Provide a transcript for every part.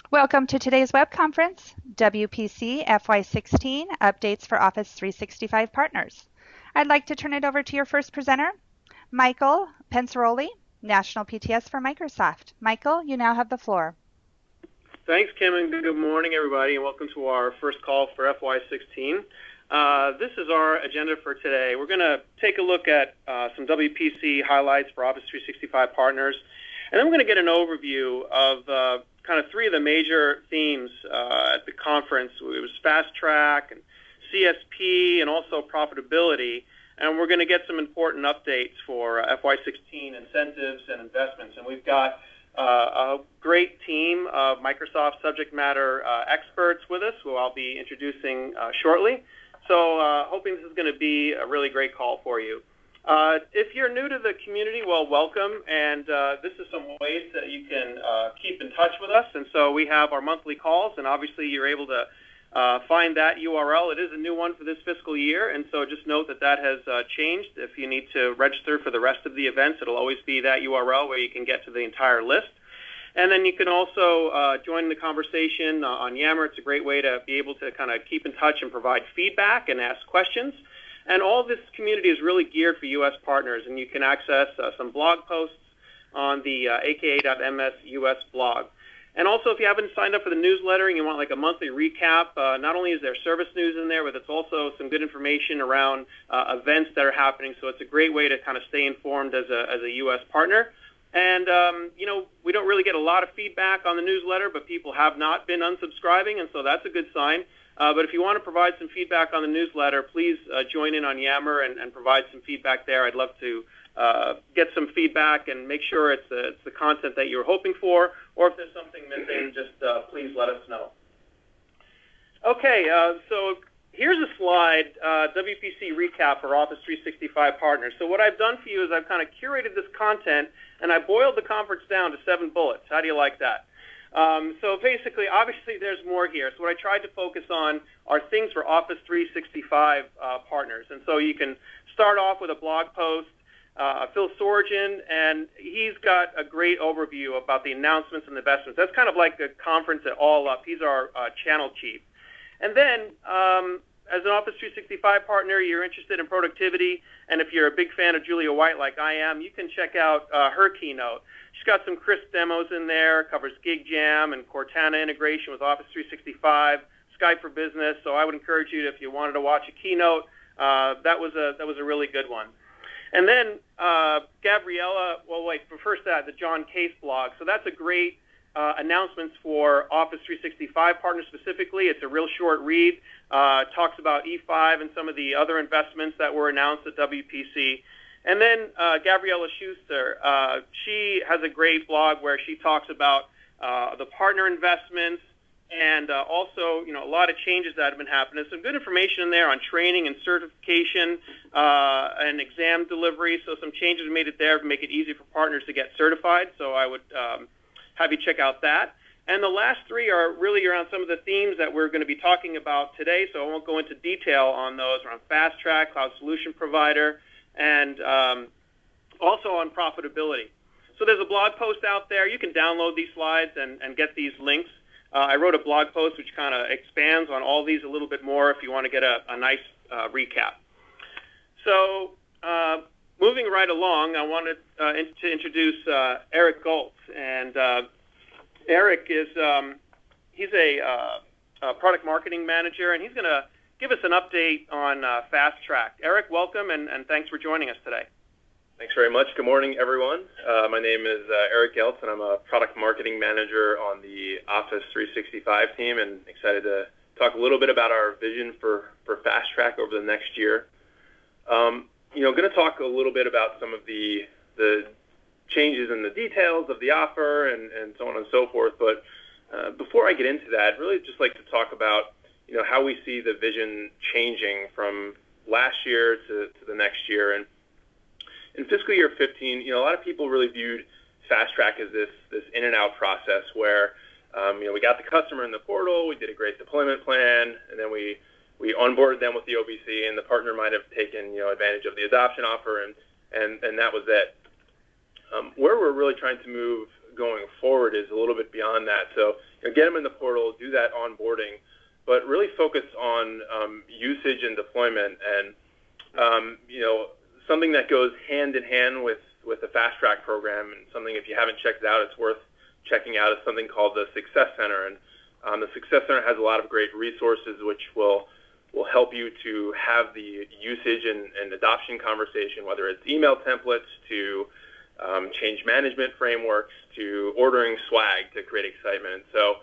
Welcome to today's web conference, WPC FY16 Updates for Office 365 Partners. I'd like to turn it over to your first presenter, Michael Pensaroli, National PTS for Microsoft. Michael, you now have the floor. Thanks, Kim, and good morning, everybody, and welcome to our first call for FY16. This is our agenda for today. We're going to take a look at some WPC highlights for Office 365 partners, and then we're going to get an overview of kind of three of the major themes at the conference. It was Fast Track and CSP and also profitability, and we're going to get some important updates for FY16 incentives and investments. And we've got a great team of Microsoft subject matter experts with us, who I'll be introducing shortly. So hoping this is going to be a really great call for you. If you're new to the community, well, welcome, and this is some ways that you can keep in touch with us. And so we have our monthly calls, and obviously you're able to find that URL. It is a new one for this fiscal year, and so just note that that has changed. If you need to register for the rest of the events, it'll always be that URL where you can get to the entire list. And then you can also join the conversation on Yammer. It's a great way to be able to kind of keep in touch and provide feedback and ask questions. And all this community is really geared for U.S. partners, and you can access some blog posts on the aka.ms US blog. And also, if you haven't signed up for the newsletter and you want like a monthly recap, not only is there service news in there, but it's also some good information around events that are happening. So it's a great way to kind of stay informed as a U.S. partner. And, we don't really get a lot of feedback on the newsletter, but people have not been unsubscribing, and so that's a good sign. But if you want to provide some feedback on the newsletter, please join in on Yammer and provide some feedback there. I'd love to get some feedback and make sure it's the content that you're hoping for, or if there's something missing, just please let us know. Okay, so here's a slide, WPC recap for Office 365 partners. So what I've done for you is I've kind of curated this content, and I boiled the conference down to 7 bullets. How do you like that? So basically, obviously, there's more here. So what I tried to focus on are things for Office 365 partners. And so you can start off with a blog post, Phil Sorgen, and he's got a great overview about the announcements and investments. That's kind of like a conference at all up. He's our channel chief. And then, as an Office 365 partner, you're interested in productivity, and if you're a big fan of Julia White like I am, you can check out her keynote. She's got some crisp demos in there, covers Gig Jam and Cortana integration with Office 365, Skype for Business. So I would encourage you, if you wanted to watch a keynote, that was a really good one. And then Gabriella, but first the John Case blog. So that's a great announcements for Office 365 partners specifically. It's a real short read. Talks about E5 and some of the other investments that were announced at WPC. And then Gabriella Schuster, she has a great blog where she talks about the partner investments and also, a lot of changes that have been happening. There's some good information in there on training and certification and exam delivery. So some changes made it there to make it easy for partners to get certified. So I would have you check out that. And the last 3 are really around some of the themes that we're going to be talking about today, so I won't go into detail on those, around Fast Track, Cloud Solution Provider, and also on profitability. So there's a blog post out there. You can download these slides and get these links. I wrote a blog post which kind of expands on all these a little bit more if you want to get a nice recap. So moving right along, I wanted to introduce Eric Goltz. And Eric is he's a product marketing manager, and he's going to give us an update on Fast Track. Eric, welcome, and thanks for joining us today. Thanks very much. Good morning, everyone. My name is Eric Goltz, and I'm a product marketing manager on the Office 365 team, and excited to talk a little bit about our vision for Fast Track over the next year. Going to talk a little bit about some of the changes in the details of the offer and so on and so forth. But before I get into that, I'd really just like to talk about how we see the vision changing from last year to the next year. And in fiscal year 15, a lot of people really viewed Fast Track as this in and out process where we got the customer in the portal, we did a great deployment plan, and then we onboarded them with the OBC, and the partner might have taken advantage of the adoption offer, and that was it. Where we're really trying to move going forward is a little bit beyond that. So get them in the portal, do that onboarding, but really focus on usage and deployment, and something that goes hand in hand with the Fast Track program, and something, if you haven't checked it out, it's worth checking out, is something called the Success Center. And the Success Center has a lot of great resources which will help you to have the usage and adoption conversation, whether it's email templates to change management frameworks to ordering swag to create excitement. So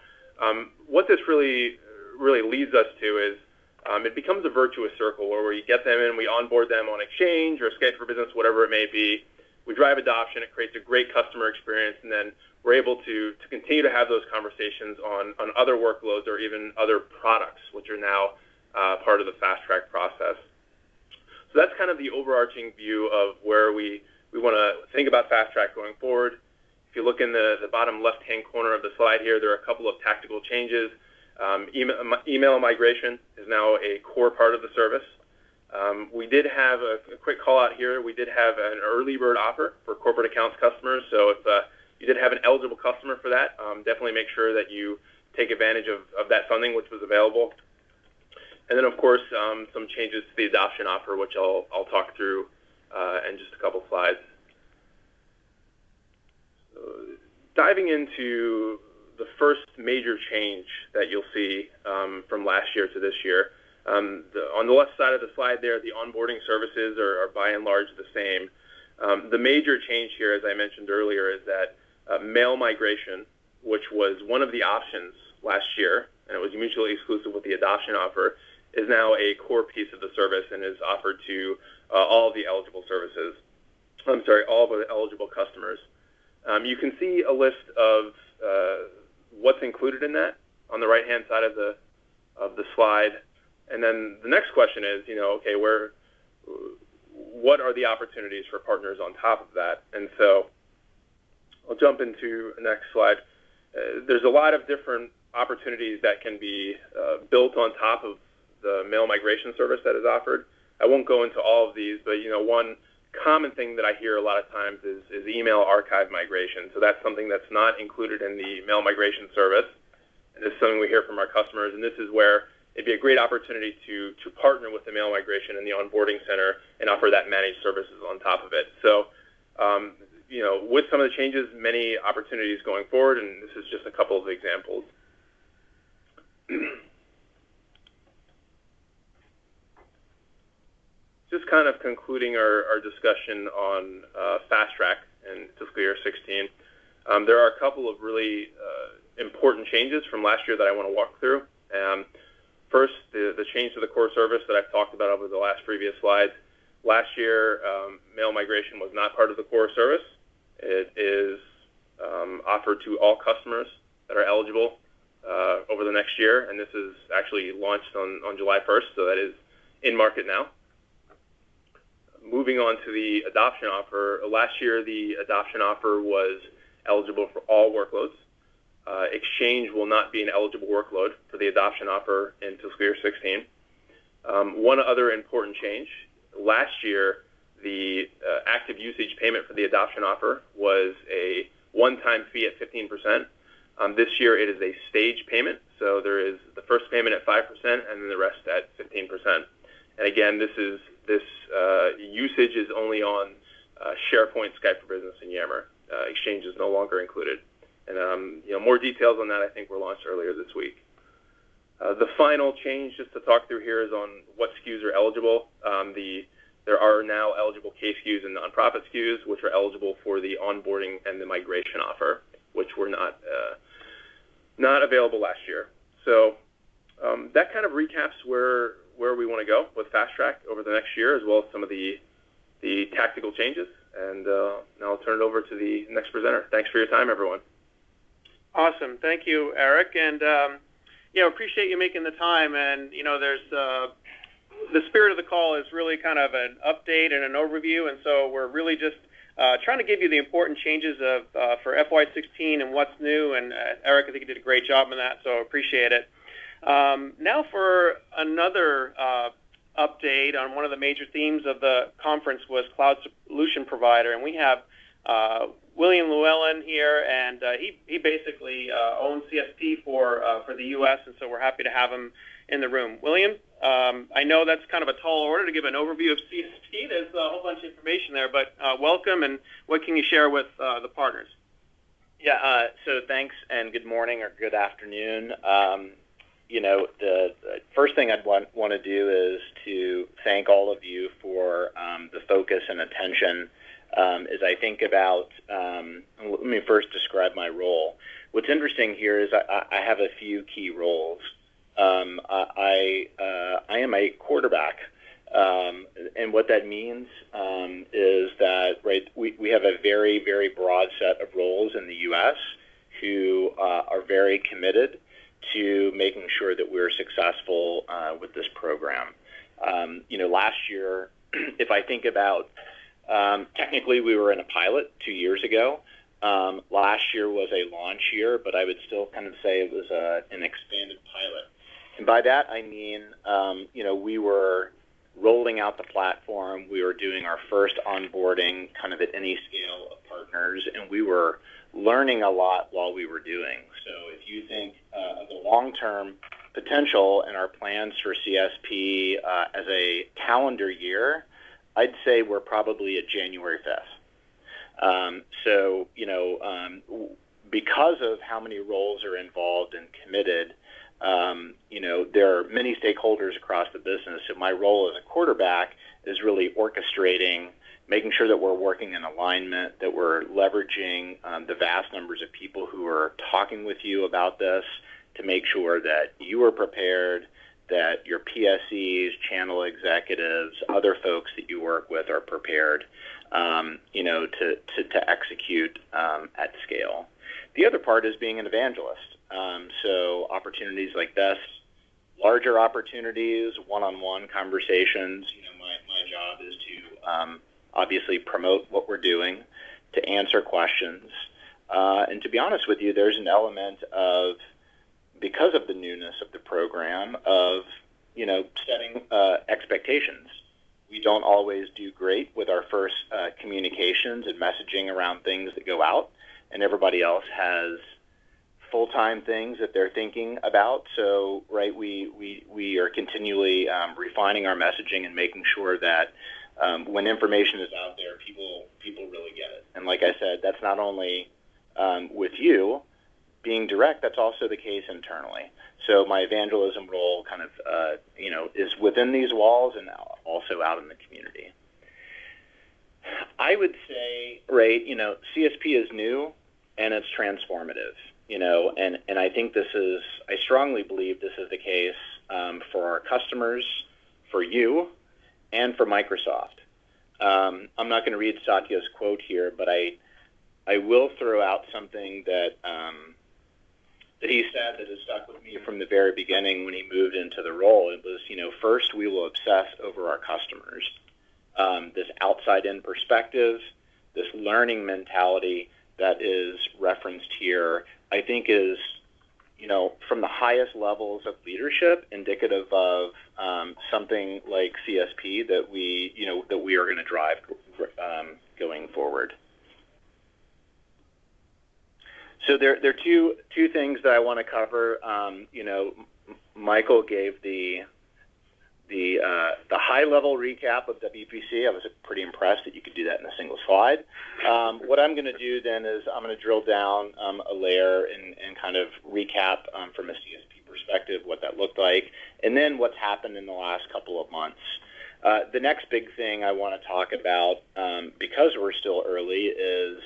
what this really leads us to is it becomes a virtuous circle where we get them in, we onboard them on Exchange or Skype for Business, whatever it may be. We drive adoption, it creates a great customer experience, and then we're able to continue to have those conversations on other workloads or even other products, which are now part of the Fast Track process. So that's kind of the overarching view of where we want to think about Fast Track going forward. If you look in the bottom left-hand corner of the slide here, there are a couple of tactical changes. Email migration is now a core part of the service. We did have a quick call out here. We did have an early bird offer for corporate accounts customers. So if you did have an eligible customer for that, definitely make sure that you take advantage of that funding, which was available. And then, of course, some changes to the adoption offer, which I'll talk through in just a couple slides. So, diving into the first major change that you'll see from last year to this year. On the left side of the slide there, the onboarding services are by and large the same. The major change here, as I mentioned earlier, is that mail migration, which was one of the options last year, and it was mutually exclusive with the adoption offer, is now a core piece of the service and is offered to all of the eligible services. All of the eligible customers. You can see a list of what's included in that on the right-hand side of the slide, and then the next question is, okay, what are the opportunities for partners on top of that? And so, I'll jump into the next slide. There's a lot of different opportunities that can be built on top of the mail migration service that is offered. I won't go into all of these, but one common thing that I hear a lot of times is email archive migration. So that's something that's not included in the mail migration service, and this is something we hear from our customers. And this is where it'd be a great opportunity to partner with the mail migration and the onboarding center and offer that managed services on top of it. So, with some of the changes, many opportunities going forward, and this is just a couple of examples. Just kind of concluding our discussion on Fast Track and fiscal year 16. There are a couple of really important changes from last year that I want to walk through. First, the change to the core service that I've talked about over the last previous slides. Last year, mail migration was not part of the core service. It is offered to all customers that are eligible over the next year, and this is actually launched on July 1st, so that is in market now. Moving on to the adoption offer, last year the adoption offer was eligible for all workloads. Exchange will not be an eligible workload for the adoption offer in fiscal year 16. One other important change, last year the active usage payment for the adoption offer was a one-time fee at 15%. This year it is a stage payment, so there is the first payment at 5% and then the rest at 15%. And again, this usage is only on SharePoint, Skype for Business, and Yammer. Exchange is no longer included. And more details on that I think were launched earlier this week. The final change, just to talk through here, is on what SKUs are eligible. There are now eligible K SKUs and nonprofit SKUs, which are eligible for the onboarding and the migration offer, which were not available last year. So that kind of recaps where we want to go with Fast Track over the next year, as well as some of the tactical changes. And now I'll turn it over to the next presenter. Thanks for your time, everyone. Awesome. Thank you, Eric. And, appreciate you making the time. And, there's the spirit of the call is really kind of an update and an overview. And so we're really just trying to give you the important changes for FY16 and what's new. And Eric, I think you did a great job on that, so appreciate it. Now for another update on one of the major themes of the conference was cloud solution provider, and we have William Llewellyn here, and he basically owns CSP for the U.S., and so we're happy to have him in the room. William, I know that's kind of a tall order to give an overview of CSP. There's a whole bunch of information there, but welcome, and what can you share with the partners? Yeah, so thanks, and good morning or good afternoon. The first thing I'd want to do is to thank all of you for the focus and attention as I think about, let me first describe my role. What's interesting here is I have a few key roles. I am a quarterback, and what that means is that we have a very, very broad set of roles in the U.S. who are very committed to making sure that we're successful with this program. Last year, if I think about, technically we were in a pilot 2 years ago. Last year was a launch year, but I would still kind of say it was an expanded pilot. And by that I mean, we were rolling out the platform. We were doing our first onboarding kind of at any scale of partners, and we were learning a lot while we were doing. So if you think of the long-term potential and our plans for CSP as a calendar year, I'd say we're probably at January 5th. Because of how many roles are involved and committed, there are many stakeholders across the business. So my role as a quarterback is really orchestrating, making sure that we're working in alignment, that we're leveraging the vast numbers of people who are talking with you about this to make sure that you are prepared, that your PSEs, channel executives, other folks that you work with are prepared, to execute at scale. The other part is being an evangelist. So opportunities like this, larger opportunities, one-on-one conversations, my job is to obviously promote what we're doing, to answer questions. And to be honest with you, there's an element of, because of the newness of the program, of setting expectations. We don't always do great with our first communications and messaging around things that go out, and everybody else has full-time things that they're thinking about. So, we are continually refining our messaging and making sure that when information is out there, people really get it. And like I said, that's not only with you being direct, that's also the case internally. So my evangelism role kind of, is within these walls and also out in the community. I would say, CSP is new and it's transformative, and I think I strongly believe this is the case for our customers, for you, and for Microsoft. I'm not going to read Satya's quote here, but I will throw out something that he said that has stuck with me from the very beginning when he moved into the role. It was, first we will obsess over our customers. This outside-in perspective, this learning mentality that is referenced here, I think is, from the highest levels of leadership, indicative of something like CSP that we are going to drive going forward. So there are two things that I want to cover. Michael gave the high-level recap of WPC. I was pretty impressed that you could do that in a single slide. What I'm going to do then is I'm going to drill down a layer and kind of recap from a CSP perspective what that looked like, and then what's happened in the last couple of months. The next big thing I want to talk about, because we're still early, is,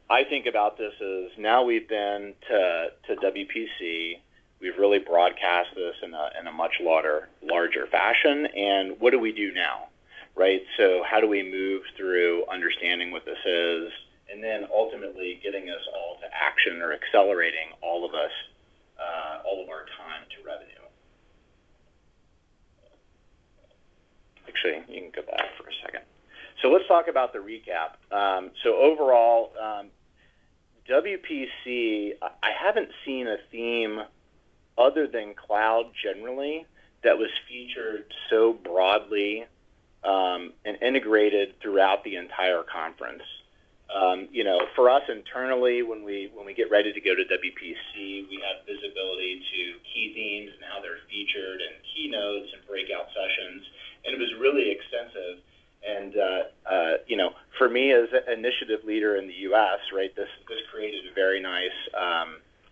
I think about this as now we've been to WPC. We've really broadcast this in a much larger fashion, and what do we do now, right? So how do we move through understanding what this is, and then ultimately getting us all to action or accelerating all of our time to revenue? Actually, you can go back for a second. So let's talk about the recap. So overall, WPC, I haven't seen a theme other than cloud generally that was featured so broadly and integrated throughout the entire conference. For us internally, when we get ready to go to WPC, we have visibility to key themes and how they're featured and keynotes and breakout sessions, and it was really extensive. And for me as an initiative leader in the U.S., right, this created a very nice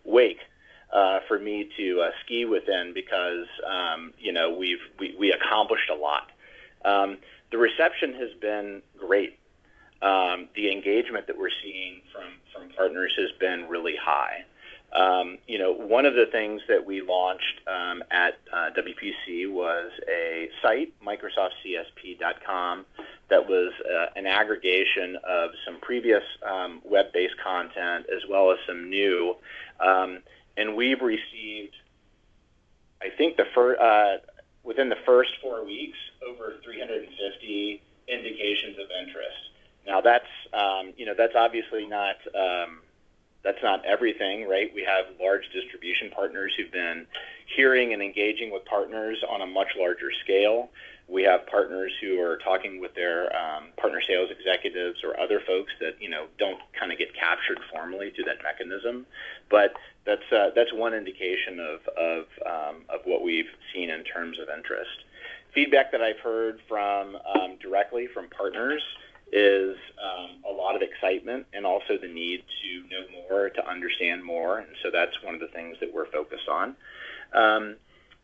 wake for me to ski within because we accomplished a lot. The reception has been great. The engagement that we're seeing from partners has been really high. One of the things that we launched at WPC was a site, MicrosoftCSP.com, that was an aggregation of some previous web-based content as well as some new. And we've received, I think, within the first 4 weeks, over 350 indications of interest. Now that's obviously not that's not everything, right? We have large distribution partners who've been hearing and engaging with partners on a much larger scale. We have partners who are talking with their partner sales executives or other folks that don't kind of get captured formally through that mechanism. But that's one indication of what we've seen in terms of interest. Feedback that I've heard from directly from partners is a lot of excitement and also the need to know more, to understand more, and so that's one of the things that we're focused on.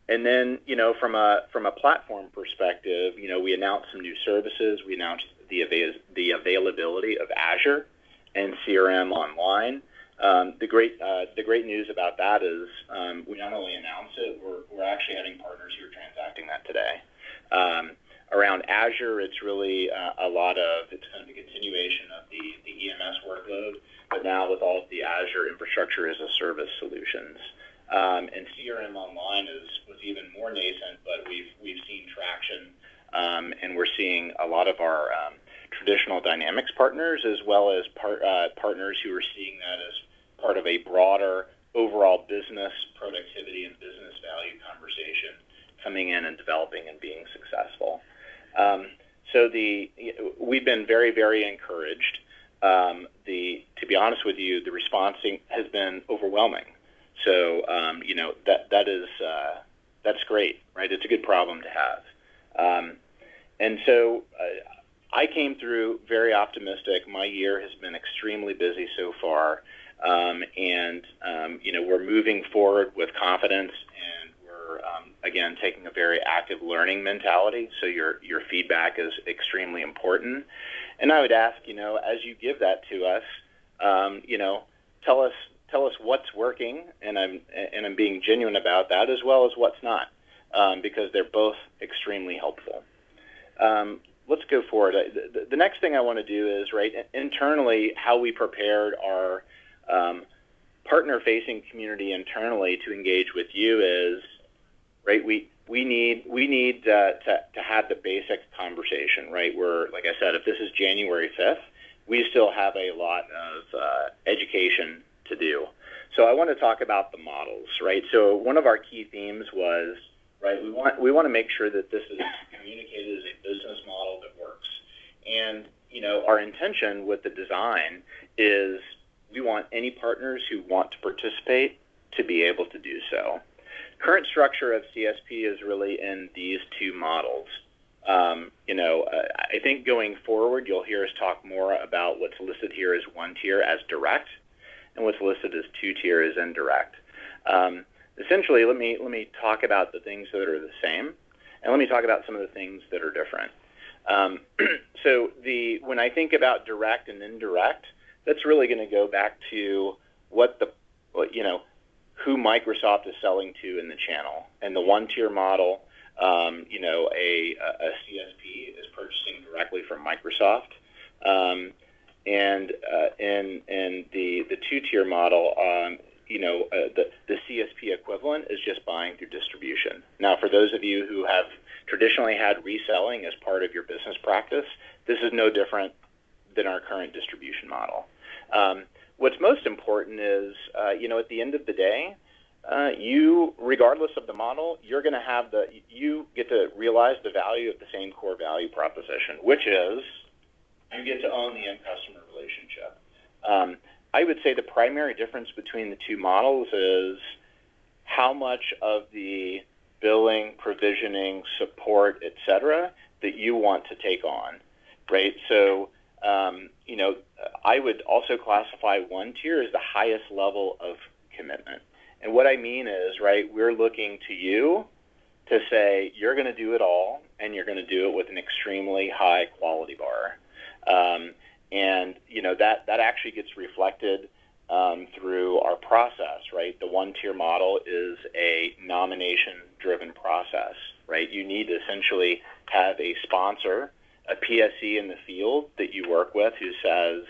And then, from a platform perspective, we announced some new services. We announced the availability of Azure and CRM Online. The great news about that is we not only announced it, we're actually having partners who are transacting that today. Around Azure, it's really it's kind of a continuation of the EMS workload, but now with all of the Azure infrastructure as a service solutions. And CRM Online was even more nascent, but we've seen traction, and we're seeing a lot of our traditional Dynamics partners as well as partners who are seeing that as part of a broader overall business productivity and business value conversation coming in and developing and being successful. So we've been very, very encouraged. To be honest with you, the response has been overwhelming. So that's great, right? It's a good problem to have. And so I came through very optimistic. My year has been extremely busy so far, and we're moving forward with confidence, and we're again taking a very active learning mentality. So your feedback is extremely important. And I would ask, as you give that to us, tell us what's working, and I'm being genuine about that, as well as what's not, because they're both extremely helpful. Let's go forward. The next thing I want to do is, right, internally, how we prepared our partner-facing community internally to engage with you is, right, we need to have the basic conversation, right? Where, like I said, if this is January 5th, we still have a lot of education to do. So I want to talk about the models, right? So one of our key themes was, right, we want to make sure that this is communicated as a business model that works. And, our intention with the design is we want any partners who want to participate to be able to do so. Current structure of CSP is really in these two models. I think going forward, you'll hear us talk more about what's listed here as one tier as direct, and what's listed as two tier as indirect. Essentially, let me talk about the things that are the same, and let me talk about some of the things that are different. So when I think about direct and indirect, that's really going to go back to who Microsoft is selling to in the channel. And the one-tier model, a CSP is purchasing directly from Microsoft, and the two-tier model, the CSP equivalent is just buying through distribution. Now, for those of you who have traditionally had reselling as part of your business practice, this is no different than our current distribution model. What's most important is, at the end of the day, you, regardless of the model, you get to realize the value of the same core value proposition, which is you get to own the end customer relationship. I would say the primary difference between the two models is how much of the billing, provisioning, support, et cetera, that you want to take on, right? So, I would also classify one tier as the highest level of commitment. And what I mean is, right, we're looking to you to say you're going to do it all, and you're going to do it with an extremely high quality bar. That actually gets reflected through our process, right? The one-tier model is a nomination-driven process, right? You need to essentially have a sponsor, a PSE in the field that you work with who says,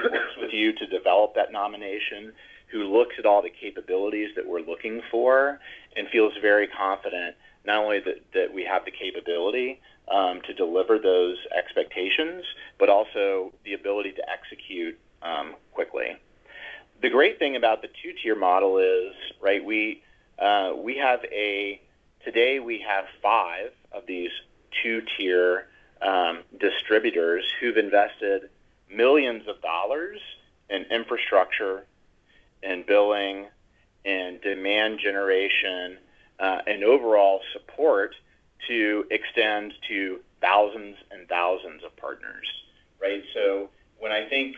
who works with you to develop that nomination, who looks at all the capabilities that we're looking for and feels very confident not only that we have the capability to deliver those expectations, but also the ability to execute quickly. The great thing about the two-tier model is, right, today we have 5 of these two-tier distributors who've invested millions of dollars in infrastructure and billing and demand generation and overall support to extend to thousands and thousands of partners, right? So when I think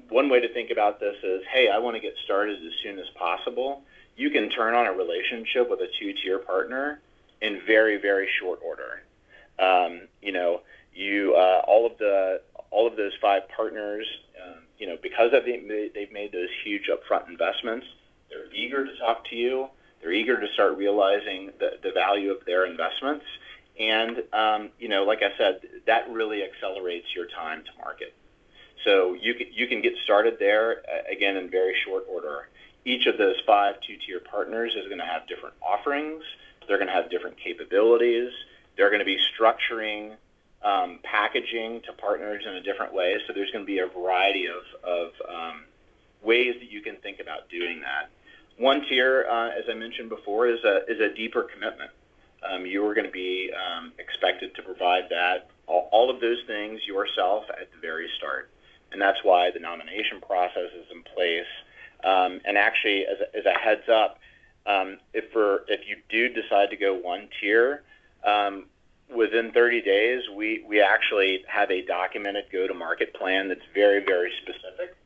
one way to think about this is, hey, I want to get started as soon as possible, you can turn on a relationship with a two-tier partner in very, very short order. All of those 5 partners, because they've made those huge upfront investments, they're eager to talk to you. They're eager to start realizing the value of their investments. And, like I said, that really accelerates your time to market. So you can get started there, again, in very short order. Each of those 5 two-tier partners is going to have different offerings. They're going to have different capabilities. They're going to be structuring packaging to partners in a different way. So there's going to be a variety of ways that you can think about doing that. One tier, as I mentioned before, is a deeper commitment. You are going to be expected to provide that, all of those things yourself at the very start. And that's why the nomination process is in place. And actually, as a heads up, if you do decide to go one tier, within 30 days, we actually have a documented go-to-market plan that's very, very specific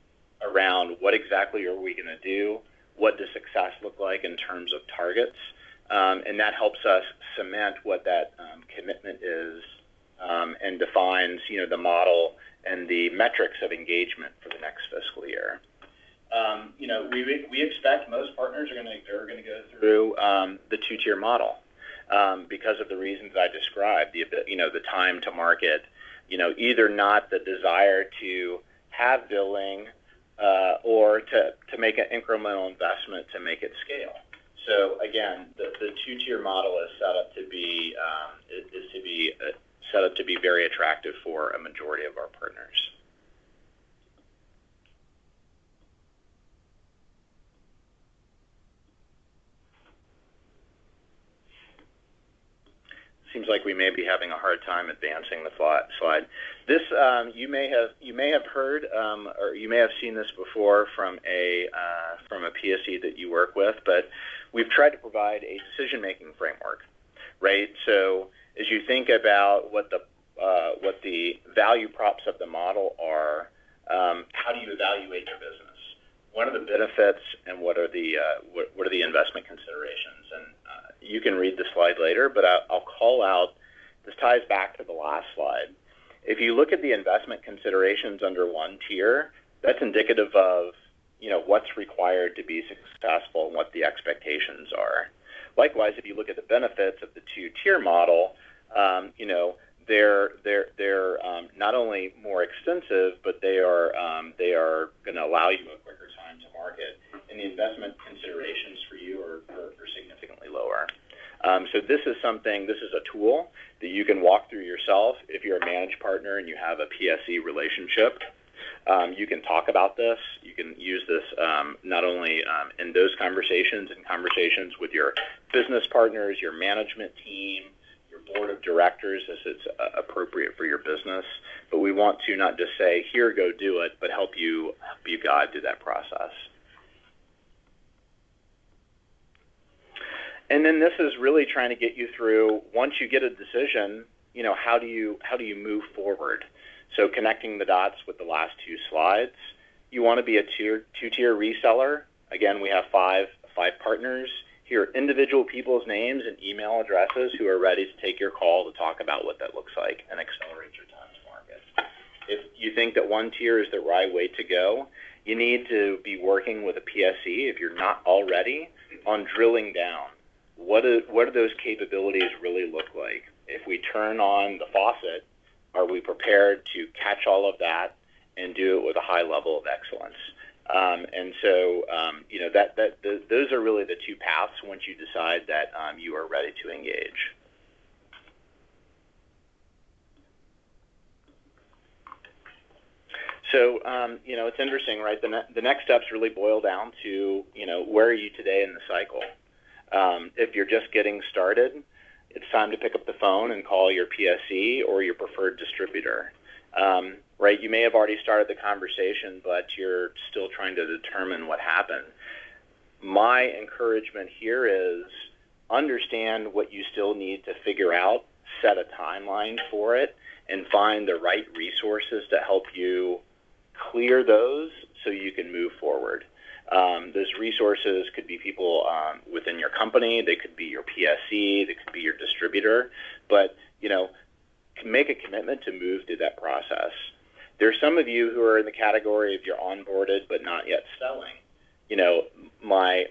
around what exactly are we going to do, what does success look like in terms of targets, and that helps us cement what that commitment is and defines, the model and the metrics of engagement for the next fiscal year. We expect most partners are going to go through the two-tier model because of the reasons I described. The time to market, either not the desire to have billing or to make an incremental investment to make it scale. So again, the two-tier model is set up to be very attractive for a majority of our partners. Seems like we may be having a hard time advancing the slide. This you may have heard or you may have seen this before from a PSE that you work with, but we've tried to provide a decision-making framework, right? So as you think about what the value props of the model are, how do you evaluate your business? What are the benefits and what are the investment considerations? And you can read the slide later, but I'll call out, this ties back to the last slide. If you look at the investment considerations under one tier, that's indicative of, what's required to be successful and what the expectations are. Likewise, if you look at the benefits of the two-tier model, they're not only more extensive, but they are going to allow you a quicker time to market, and the investment considerations for you are significantly lower. So this is a tool that you can walk through yourself. If you're a managed partner and you have a PSE relationship, you can talk about this. You can use this not only in those conversations with your business partners, your management team, your board of directors as it's appropriate for your business. But we want to not just say, here, go do it, but help you guide through that process. And then this is really trying to get you through, once you get a decision, how do you move forward? So connecting the dots with the last two slides, you want to be a two-tier reseller. Again, we have five partners. Here are individual people's names and email addresses who are ready to take your call to talk about what that looks like and accelerate your time to market. If you think that one tier is the right way to go, you need to be working with a PSE, if you're not already, on drilling down. What do those capabilities really look like? If we turn on the faucet, are we prepared to catch all of that and do it with a high level of excellence? And so, those are really the two paths once you decide that you are ready to engage. So, it's interesting, right? The next steps really boil down to, where are you today in the cycle? If you're just getting started, it's time to pick up the phone and call your PSE or your preferred distributor. Right? You may have already started the conversation, but you're still trying to determine what happened. My encouragement here is understand what you still need to figure out, set a timeline for it, and find the right resources to help you clear those so you can move forward. Those resources could be people within your company, they could be your PSE, they could be your distributor, but make a commitment to move through that process. There's some of you who are in the category of you're onboarded but not yet selling.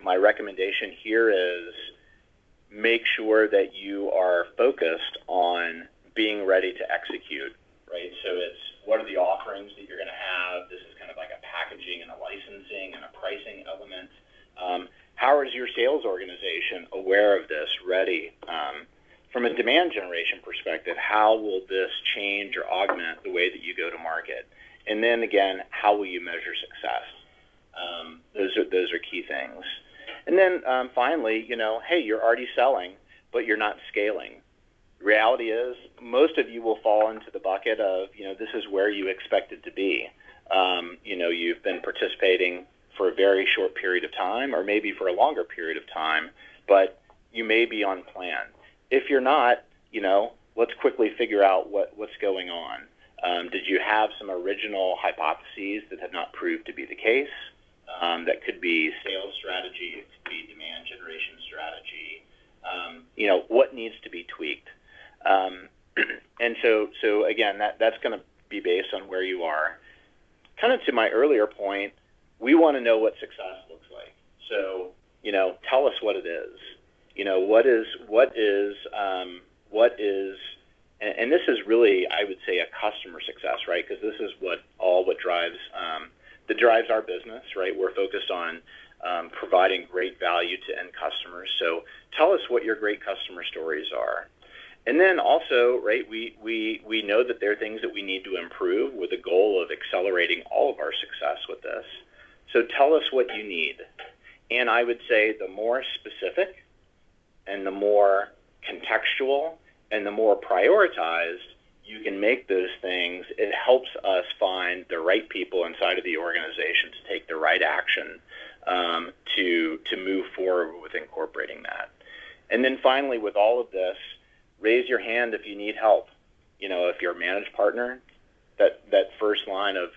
My recommendation here is make sure that you are focused on being ready to execute, right? So it's what are the offerings that you're going to have? This is kind of like a packaging and a licensing and a pricing element. How is your sales organization aware of this, ready? From a demand generation perspective, how will this change or augment the way that you go to market? And then again, how will you measure success? Those are key things. And then finally, hey, you're already selling, but you're not scaling. The reality is most of you will fall into the bucket of, this is where you expected to be. You've been participating for a very short period of time or maybe for a longer period of time, but you may be on plan. If you're not, let's quickly figure out what's going on. Did you have some original hypotheses that have not proved to be the case? That could be sales strategy, it could be demand generation strategy. What needs to be tweaked? And so again, that's going to be based on where you are. Kind of to my earlier point, we want to know what success looks like. So, tell us what it is. What is, and this is really, I would say, a customer success, right? Because this is what drives our business, right? We're focused on providing great value to end customers. So tell us what your great customer stories are. And then also, right, we know that there are things that we need to improve with the goal of accelerating all of our success with this. So tell us what you need. And I would say the more specific and the more contextual and the more prioritized you can make those things, it helps us find the right people inside of the organization to take the right action to move forward with incorporating that. And then finally, with all of this, raise your hand if you need help. If you're a managed partner, that first line of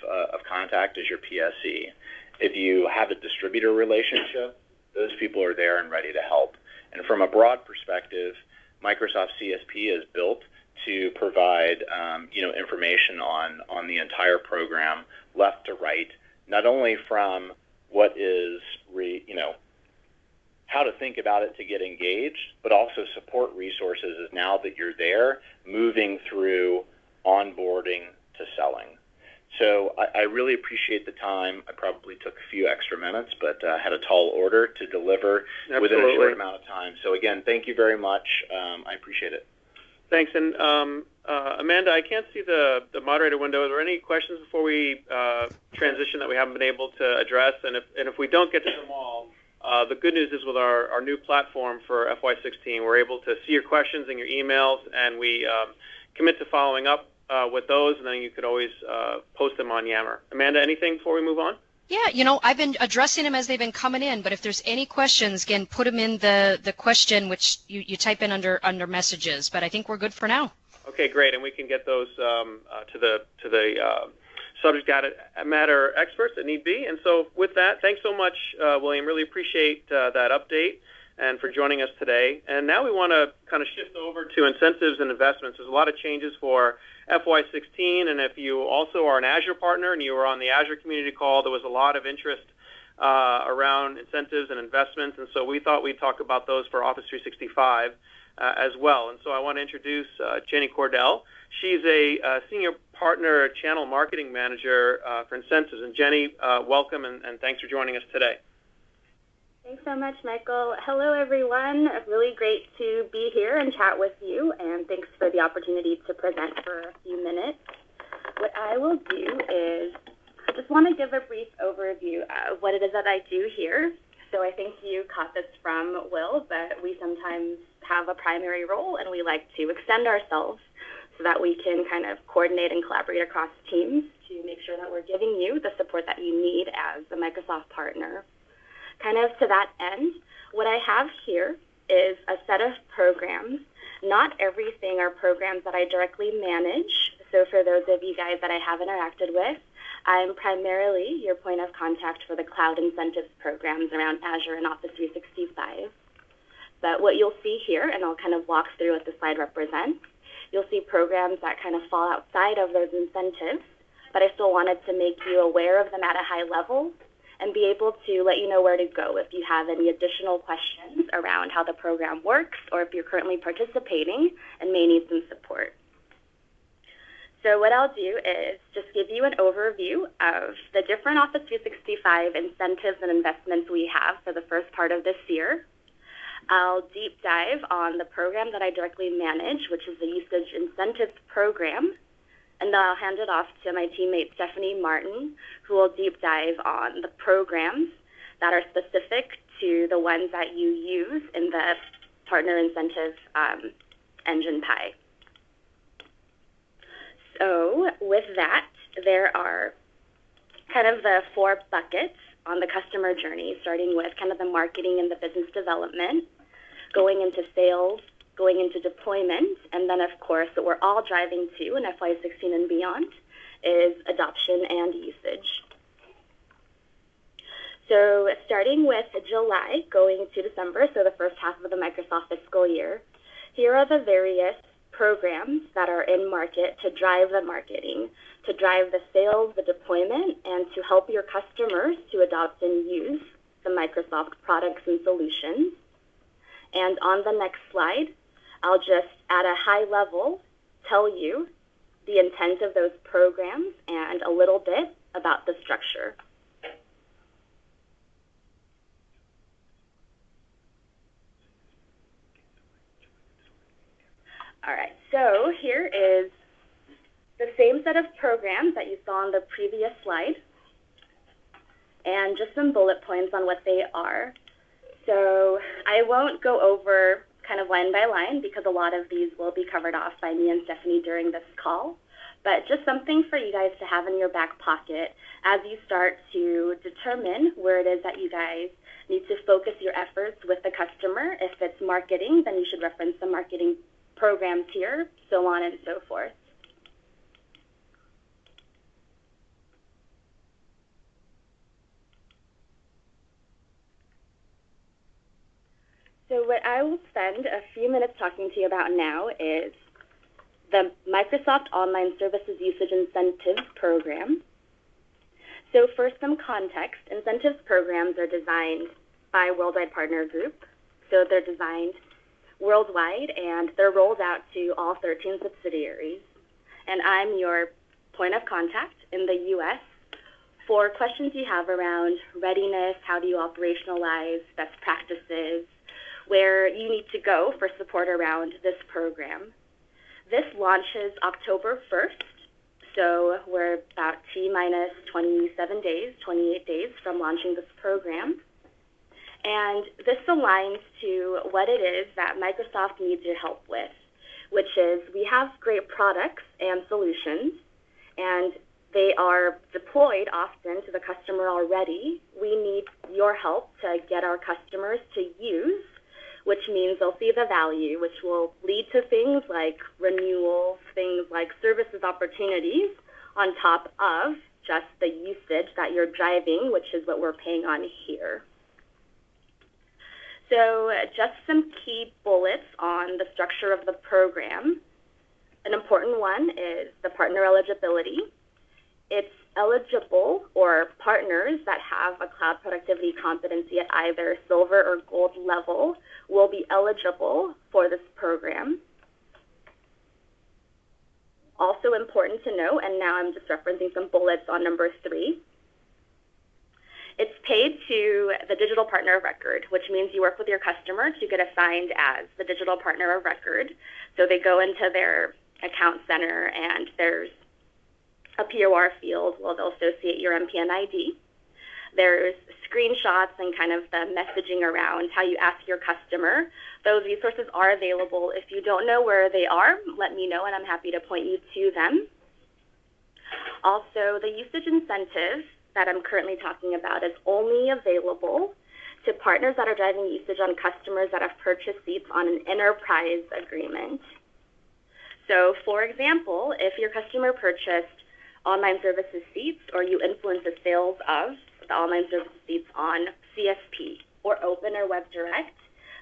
contact is your PSE. If you have a distributor relationship, those people are there and ready to help. And from a broad perspective, Microsoft CSP is built to provide information on the entire program, left to right, not only from what is how to think about it to get engaged, but also support resources as now that you're there, moving through onboarding to selling. So I really appreciate the time. I probably took a few extra minutes, but had a tall order to deliver within a short amount of time. So again, thank you very much. I appreciate it. Thanks. And Amanda, I can't see the moderator window. Are there any questions before we transition that we haven't been able to address? And if we don't get to them all, The good news is with our new platform for FY16, we're able to see your questions and your emails, and we commit to following up with those, and then you could always post them on Yammer. Amanda, anything before we move on? Yeah, I've been addressing them as they've been coming in, but if there's any questions, again, put them in the question, which you type in under messages. But I think we're good for now. Okay, great, and we can get those to the subject matter experts that need be. And so with that, thanks so much, William. Really appreciate that update and for joining us today. And now we want to kind of shift over to incentives and investments. There's a lot of changes for FY16, and if you also are an Azure partner and you were on the Azure community call, there was a lot of interest around incentives and investments, and so we thought we'd talk about those for Office 365 as well. And so I want to introduce Jenny Cordell. She's a senior partner channel marketing manager for incentives. And Jenny, welcome, and thanks for joining us today. Thanks so much, Michael. Hello, everyone. Really great to be here and chat with you, and thanks for the opportunity to present for a few minutes. What I will do is I just want to give a brief overview of what it is that I do here. So I think you caught this from Will, but we sometimes have a primary role, and we like to extend ourselves so that we can kind of coordinate and collaborate across teams to make sure that we're giving you the support that you need as a Microsoft partner. Kind of to that end, what I have here is a set of programs. Not everything are programs that I directly manage. So for those of you guys that I have interacted with, I'm primarily your point of contact for the cloud incentives programs around Azure and Office 365. But what you'll see here, and I'll kind of walk through what the slide represents, you'll see programs that kind of fall outside of those incentives, but I still wanted to make you aware of them at a high level and be able to let you know where to go if you have any additional questions around how the program works or if you're currently participating and may need some support. So what I'll do is just give you an overview of the different Office 365 incentives and investments we have for the first part of this year. I'll deep dive on the program that I directly manage, which is the Usage Incentives Program. And then I'll hand it off to my teammate, Stephanie Martin, who will deep dive on the programs that are specific to the ones that you use in the partner incentive engine pie. So with that, there are kind of the 4 buckets on the customer journey, starting with kind of the marketing and the business development, going into sales, going into deployment, and then, of course, what we're all driving to in FY16 and beyond is adoption and usage. So starting with July, going to December, so the first half of the Microsoft fiscal year, here are the various programs that are in market to drive the marketing, to drive the sales, the deployment, and to help your customers to adopt and use the Microsoft products and solutions. And on the next slide, I'll just, at a high level, tell you the intent of those programs and a little bit about the structure. All right, so here is the same set of programs that you saw on the previous slide, and just some bullet points on what they are. So I won't go over kind of line by line because a lot of these will be covered off by me and Stephanie during this call, but just something for you guys to have in your back pocket as you start to determine where it is that you guys need to focus your efforts with the customer. If it's marketing, then you should reference the marketing programs here, so on and so forth. So what I will spend a few minutes talking to you about now is the Microsoft Online Services Usage Incentives Program. So for some context, incentives programs are designed by Worldwide Partner Group. So they're designed worldwide, and they're rolled out to all 13 subsidiaries. And I'm your point of contact in the U.S. for questions you have around readiness, how do you operationalize best practices, where you need to go for support around this program. This launches October 1st, so we're about T-minus 27 days, 28 days from launching this program. And this aligns to what it is that Microsoft needs your help with, which is we have great products and solutions, and they are deployed often to the customer already. We need your help to get our customers to use, which means they'll see the value, which will lead to things like renewals, things like services opportunities on top of just the usage that you're driving, which is what we're paying on here. So just some key bullets on the structure of the program. An important one is the partner eligibility. It's eligible, or partners that have a cloud productivity competency at either silver or gold level will be eligible for this program. Also important to note, and now I'm just referencing some bullets on number 3, it's paid to the digital partner of record, which means you work with your customer to get assigned as the digital partner of record. So they go into their account center, and there's a POR field where they'll associate your MPN ID. There's screenshots and kind of the messaging around how you ask your customer. Those resources are available. If you don't know where they are, let me know, and I'm happy to point you to them. Also, the usage incentive that I'm currently talking about is only available to partners that are driving usage on customers that have purchased seats on an enterprise agreement. So, for example, if your customer purchased online services seats, or you influence the sales of the online services seats on CSP or Open or WebDirect,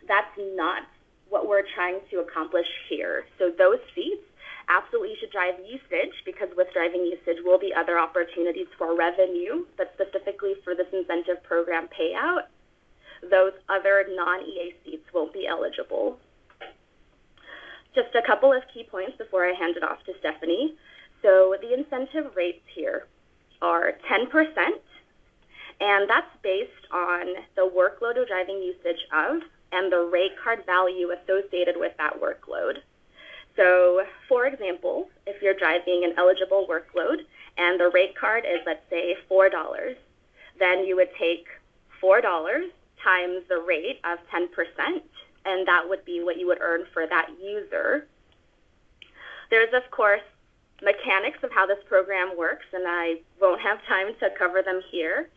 that's not what we're trying to accomplish here. So those seats absolutely should drive usage, because with driving usage will be other opportunities for revenue, but specifically for this incentive program payout, those other non-EA seats won't be eligible. Just a couple of key points before I hand it off to Stephanie. So the incentive rates here are 10%, and that's based on the workload of driving usage of and the rate card value associated with that workload. So, for example, if you're driving an eligible workload and the rate card is, let's say, $4, then you would take $4 times the rate of 10%, and that would be what you would earn for that user. There's, of course, mechanics of how this program works, and I won't have time to cover them here,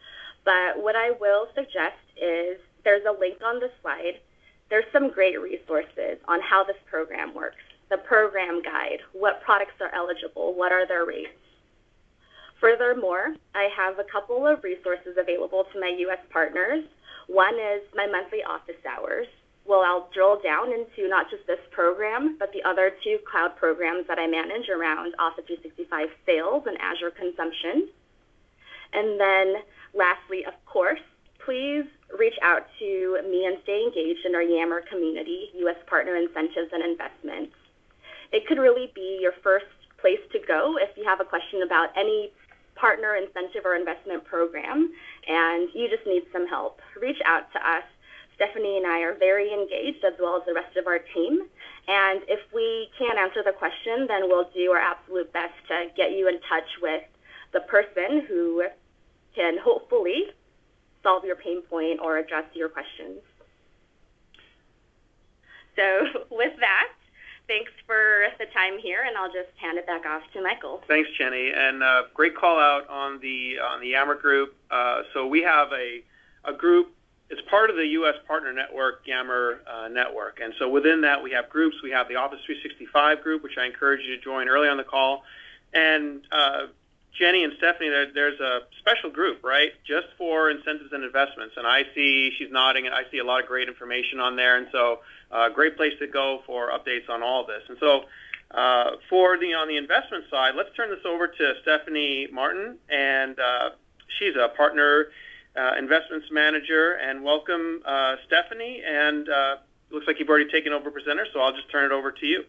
but what I will suggest is there's a link on the slide. There's some great resources on how this program works. The program guide, what products are eligible, what are their rates. Furthermore, I have a couple of resources available to my U.S. partners. One is my monthly office hours. Well, I'll drill down into not just this program, but the other 2 cloud programs that I manage around Office 365 sales and Azure consumption. And then lastly, of course, please reach out to me and stay engaged in our Yammer community, U.S. partner incentives and investments. It could really be your first place to go if you have a question about any partner incentive or investment program and you just need some help. Reach out to us. Stephanie and I are very engaged, as well as the rest of our team. And if we can't answer the question, then we'll do our absolute best to get you in touch with the person who can hopefully solve your pain point or address your questions. So with that, thanks for the time here, and I'll just hand it back off to Michael. Thanks, Jenny, and great call out on the Yammer group. So we have a group. It's part of the U.S. Partner Network, Yammer Network, and so within that we have groups. We have the Office 365 group, which I encourage you to join early on the call, and Jenny and Stephanie, there's a special group, right, just for incentives and investments, and I see, she's nodding, and I see a lot of great information on there, and so great place to go for updates on all of this. And so on the investment side, let's turn this over to Stephanie Martin, and she's a partner investments manager, and welcome, Stephanie, and it looks like you've already taken over presenter, so I'll just turn it over to you.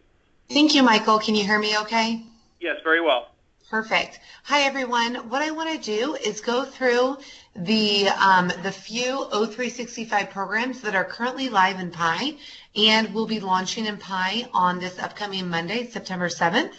Thank you, Michael. Can you hear me okay? Yes, very well. Perfect. Hi, everyone. What I want to do is go through the few O365 programs that are currently live in Pi and will be launching in Pi on this upcoming Monday, September 7th.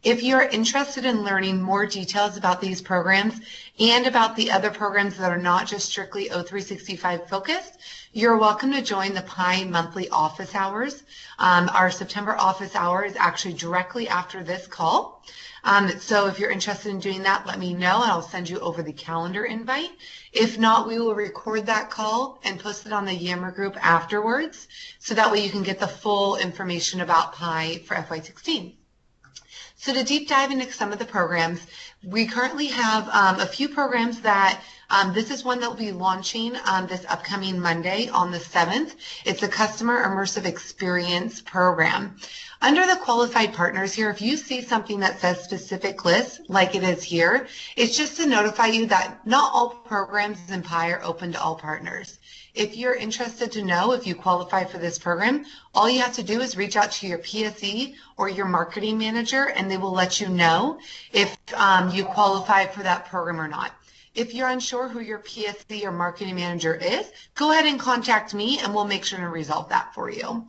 If you're interested in learning more details about these programs and about the other programs that are not just strictly O365 focused, you're welcome to join the PI monthly office hours. Our September office hour is actually directly after this call. So if you're interested in doing that, let me know and I'll send you over the calendar invite. If not, we will record that call and post it on the Yammer group afterwards, so that way you can get the full information about PI for FY16. So to deep dive into some of the programs, we currently have a few programs that this is one that will be launching this upcoming Monday on the 7th. It's a Customer Immersive Experience program. Under the qualified partners here, if you see something that says specific lists, like it is here, it's just to notify you that not all programs in PI are open to all partners. If you're interested to know if you qualify for this program, all you have to do is reach out to your PSE or your marketing manager, and they will let you know if you qualify for that program or not. If you're unsure who your PSE or marketing manager is, go ahead and contact me, and we'll make sure to resolve that for you.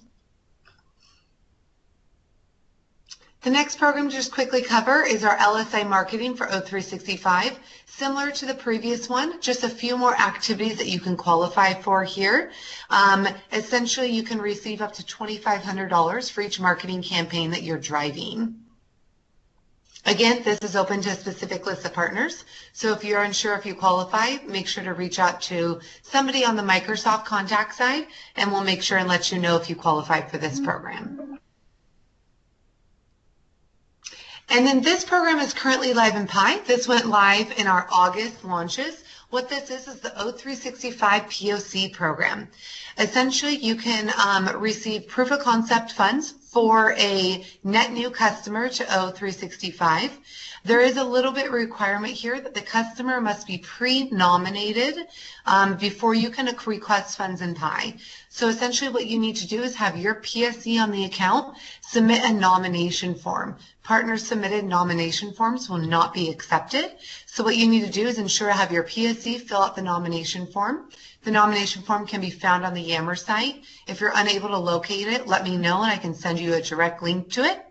The next program to just quickly cover is our LSI Marketing for O365. Similar to the previous one, just a few more activities that you can qualify for here. Essentially, you can receive up to $2,500 for each marketing campaign that you're driving. Again, this is open to a specific list of partners. So if you're unsure if you qualify, make sure to reach out to somebody on the Microsoft contact side, and we'll make sure and let you know if you qualify for this program. And then this program is currently live in PI. This went live in our August launches. What this is the O365 POC program. Essentially, you can receive proof of concept funds for a net new customer to O365. There is a little bit requirement here that the customer must be pre-nominated before you can request funds in PI. So essentially what you need to do is have your PSE on the account submit a nomination form. Partner submitted nomination forms will not be accepted. So what you need to do is ensure to have your PSE fill out the nomination form. The nomination form can be found on the Yammer site. If you're unable to locate it, let me know and I can send you a direct link to it.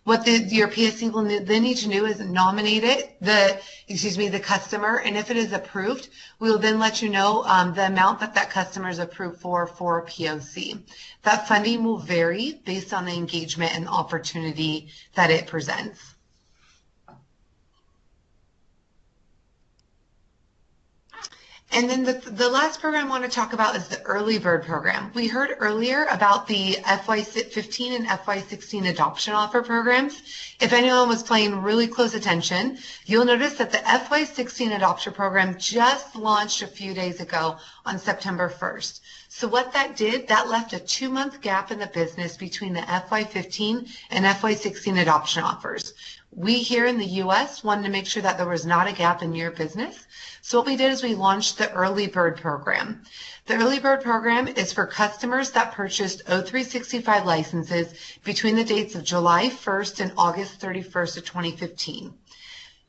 What your PSE will then need to do is nominate it, the customer, and if it is approved, we will then let you know the amount that customer is approved for POC. That funding will vary based on the engagement and opportunity that it presents. And then the last program I want to talk about is the Early Bird program. We heard earlier about the FY15 and FY16 adoption offer programs. If anyone was paying really close attention, you'll notice that the FY16 adoption program just launched a few days ago on September 1st. So what that did, that left a 2-month gap in the business between the FY15 and FY16 adoption offers. We here in the US wanted to make sure that there was not a gap in your business. So what we did is we launched the Early Bird program. The Early Bird program is for customers that purchased O365 licenses between the dates of July 1st and August 31st of 2015.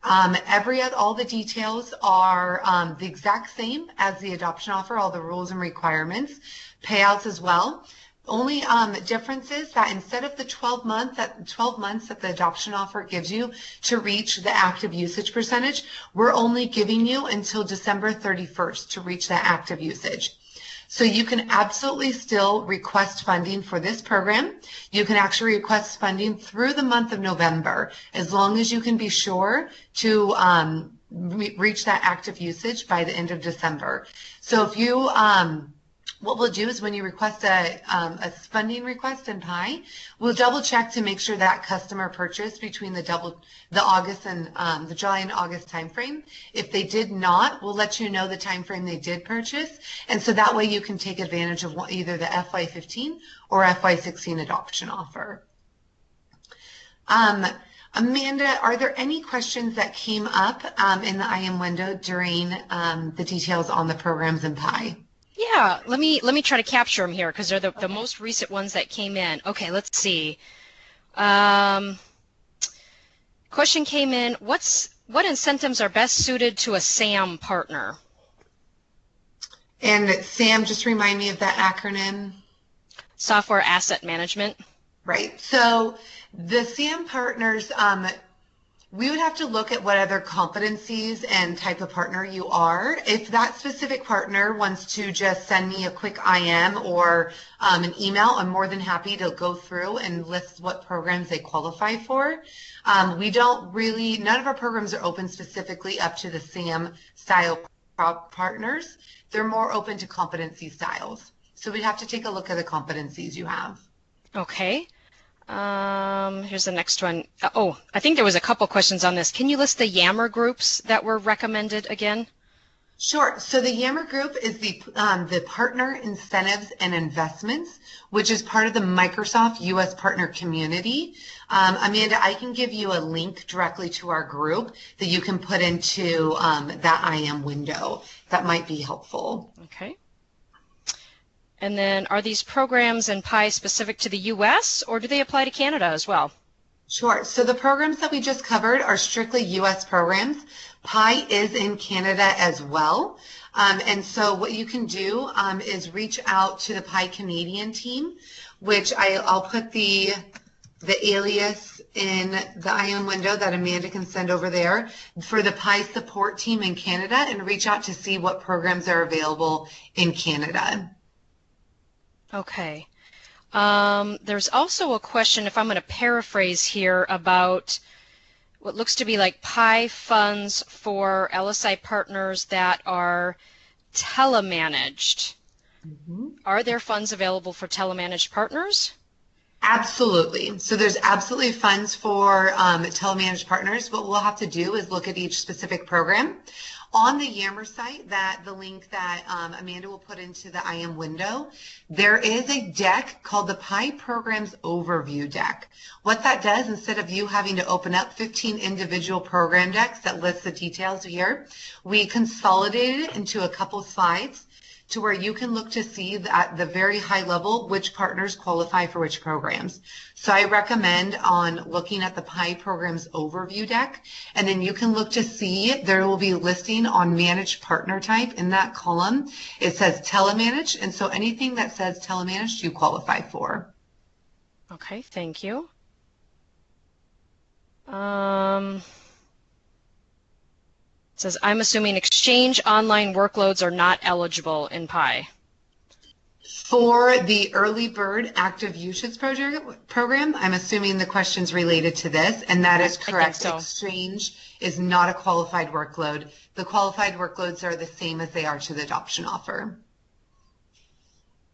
All the details are the exact same as the adoption offer, all the rules and requirements, payouts as well. Only difference is that instead of the 12 months that the adoption offer gives you to reach the active usage percentage, we're only giving you until December 31st to reach that active usage. So you can absolutely still request funding for this program. You can actually request funding through the month of November, as long as you can be sure to reach that active usage by the end of December. So if you what we'll do is when you request a funding request in PI, we'll double check to make sure that customer purchased between the August and the July and August timeframe. If they did not, we'll let you know the timeframe they did purchase, and so that way you can take advantage of either the FY15 or FY16 adoption offer. Amanda, are there any questions that came up in the IM window during the details on the programs in PI? Yeah, let me try to capture them here because they're the most recent ones that came in. Okay, let's see. Question came in, what incentives are best suited to a SAM partner? And SAM, just remind me of that acronym. Software Asset Management. Right. So the SAM partners, We would have to look at what other competencies and type of partner you are. If that specific partner wants to just send me a quick IM or an email, I'm more than happy to go through and list what programs they qualify for. We don't really, none of our programs are open specifically up to the SAM style partners. They're more open to competency styles. So we'd have to take a look at the competencies you have. Okay. Here's the next one. Oh, I think there was a couple questions on this. Can you list the Yammer groups that were recommended again? Sure. So the Yammer group is the Partner Incentives and Investments, which is part of the Microsoft U.S. Partner Community. Amanda, I can give you a link directly to our group that you can put into that IM window. That might be helpful. Okay. And then are these programs and PI specific to the U.S. or do they apply to Canada as well? Sure. So the programs that we just covered are strictly U.S. programs. PI is in Canada as well. And so what you can do is reach out to the PI Canadian team, which I'll put the alias in the IM window that Amanda can send over there for the PI support team in Canada and reach out to see what programs are available in Canada. Okay. There's also a question, if I'm going to paraphrase here, about what looks to be like PI funds for LSI partners that are telemanaged. Mm-hmm. Are there funds available for telemanaged partners? Absolutely. So there's absolutely funds for telemanaged partners. What we'll have to do is look at each specific program. On the Yammer site, the link that Amanda will put into the IM window, there is a deck called the PI Programs Overview deck. What that does, instead of you having to open up 15 individual program decks that list the details here, we consolidated it into a couple slides to where you can look to see at the very high level which partners qualify for which programs. So I recommend on looking at the PI Programs Overview deck, and then you can look to see there will be listing on managed partner type in that column. It says telemanaged, and so anything that says telemanaged you qualify for. Okay, thank you. It says, I'm assuming Exchange online workloads are not eligible in PI. For the Early Bird Active Usage program, I'm assuming the question's related to this, and that is correct. So. Exchange is not a qualified workload. The qualified workloads are the same as they are to the adoption offer.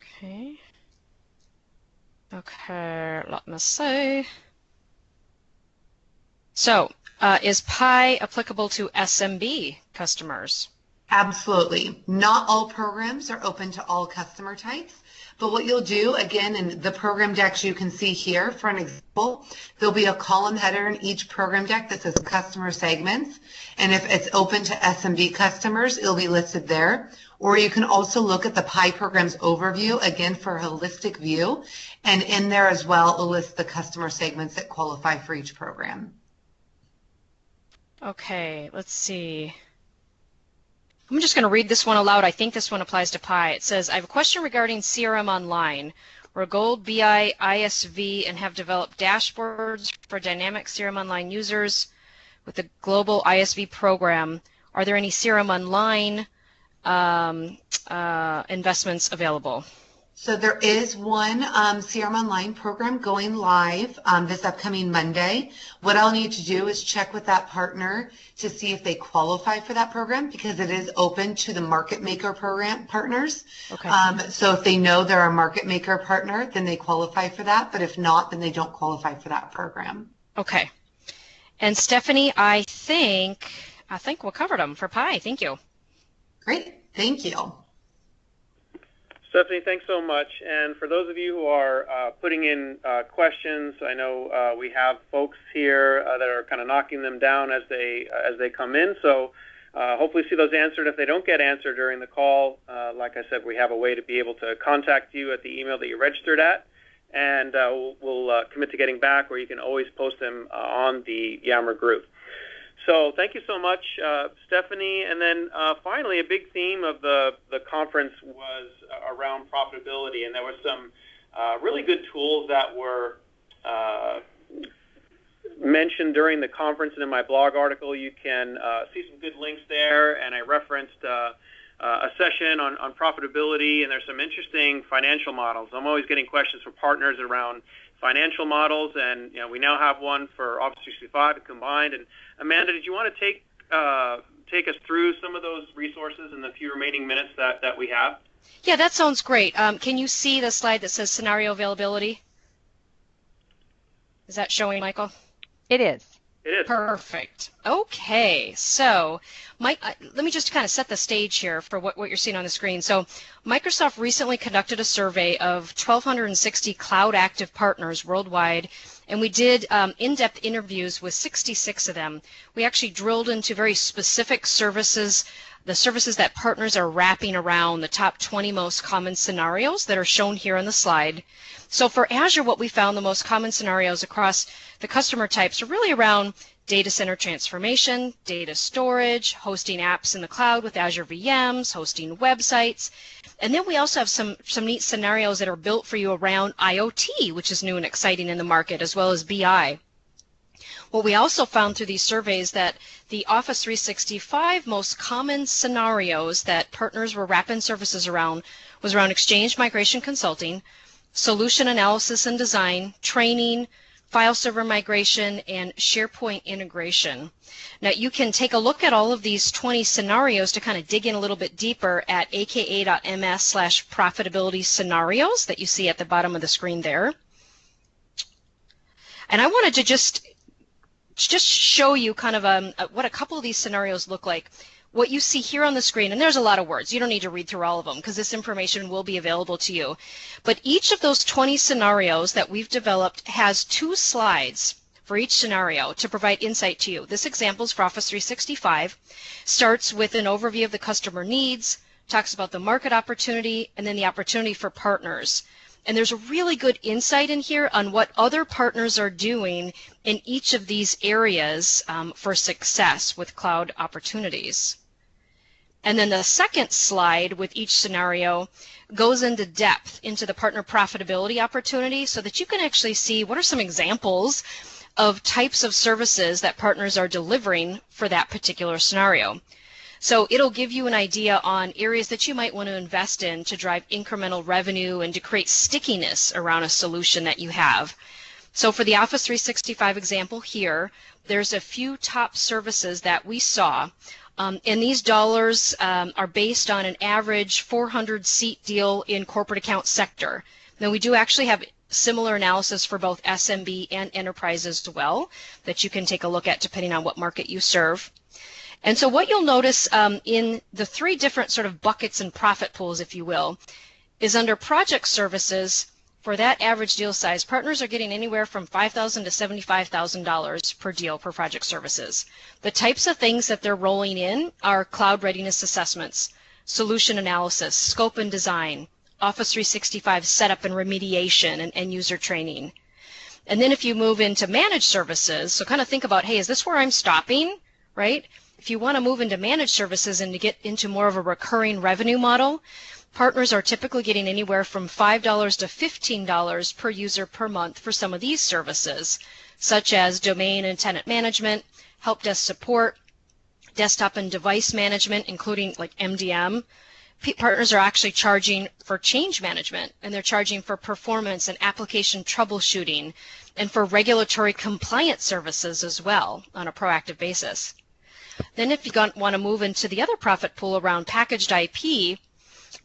Okay. Okay, let me see. So, is PI applicable to SMB customers? Absolutely. Not all programs are open to all customer types, but what you'll do, again, in the program decks you can see here, for an example, there'll be a column header in each program deck that says customer segments, and if it's open to SMB customers, it'll be listed there. Or you can also look at the PI Programs Overview, again, for a holistic view, and in there as well, it'll list the customer segments that qualify for each program. Okay, let's see. I'm just going to read this one aloud. I think this one applies to PI. It says, I have a question regarding CRM Online. We're a Gold BI ISV and have developed dashboards for dynamic CRM Online users with the global ISV program. Are there any CRM Online investments available? So there is one CRM Online program going live this upcoming Monday. What I'll need to do is check with that partner to see if they qualify for that program, because it is open to the market maker program partners. Okay. So if they know they're a market maker partner, then they qualify for that. But if not, then they don't qualify for that program. Okay. And Stephanie, I think we covered them for PI. Thank you. Great. Thank you. Stephanie, thanks so much. And for those of you who are putting in questions, I know we have folks here that are kind of knocking them down as they come in. So hopefully see those answered. If they don't get answered during the call, like I said, we have a way to be able to contact you at the email that you registered at, and we'll commit to getting back, or you can always post them on the Yammer group. So thank you so much, Stephanie. And then finally, a big theme of the conference was around profitability, and there were some really good tools that were mentioned during the conference and in my blog article, you can see some good links there, and I referenced a session on profitability, and there's some interesting financial models. I'm always getting questions from partners around financial models, and we now have one for Office 365 combined. And Amanda, did you want to take us through some of those resources in the few remaining minutes that we have? Yeah, that sounds great. Can you see the slide that says scenario availability? Is that showing, Michael? It is. It is. Perfect. Okay, so Mike, let me just kind of set the stage here for what you're seeing on the screen. So Microsoft recently conducted a survey of 1,260 cloud active partners worldwide, and we did in-depth interviews with 66 of them. We actually drilled into very specific services, the services that partners are wrapping around the top 20 most common scenarios that are shown here on the slide. So for Azure, what we found the most common scenarios across the customer types are really around data center transformation, data storage, hosting apps in the cloud with Azure VMs, hosting websites. And then we also have some neat scenarios that are built for you around IoT, which is new and exciting in the market, as well as BI. What we also found through these surveys that the Office 365 most common scenarios that partners were wrapping services around was around Exchange migration consulting, solution analysis and design, training, file server migration, and SharePoint integration. Now you can take a look at all of these 20 scenarios to kind of dig in a little bit deeper at aka.ms/profitability scenarios that you see at the bottom of the screen there. And I wanted to just show you kind of what a couple of these scenarios look like. What you see here on the screen, and there's a lot of words, you don't need to read through all of them because this information will be available to you. But each of those 20 scenarios that we've developed has 2 slides for each scenario to provide insight to you. This example is for Office 365, starts with an overview of the customer needs, talks about the market opportunity, and then the opportunity for partners. And there's a really good insight in here on what other partners are doing in each of these areas for success with cloud opportunities. And then the second slide with each scenario goes into depth into the partner profitability opportunity so that you can actually see what are some examples of types of services that partners are delivering for that particular scenario. So it'll give you an idea on areas that you might want to invest in to drive incremental revenue and to create stickiness around a solution that you have. So for the Office 365 example here, there's a few top services that we saw. And these dollars are based on an average 400-seat deal in corporate account sector. Now we do actually have similar analysis for both SMB and enterprise as well that you can take a look at depending on what market you serve. And so what you'll notice in the 3 different sort of buckets and profit pools, if you will, is under project services, for that average deal size, partners are getting anywhere from $5,000 to $75,000 per deal per project services. The types of things that they're rolling in are cloud readiness assessments, solution analysis, scope and design, Office 365 setup and remediation, and end user training. And then if you move into managed services, so kind of think about, hey, is this where I'm stopping, right? If you want to move into managed services and to get into more of a recurring revenue model, partners are typically getting anywhere from $5 to $15 per user per month for some of these services, such as domain and tenant management, help desk support, desktop and device management, including like MDM. Partners are actually charging for change management, and they're charging for performance and application troubleshooting, and for regulatory compliance services as well on a proactive basis. Then if you want to move into the other profit pool around packaged IP,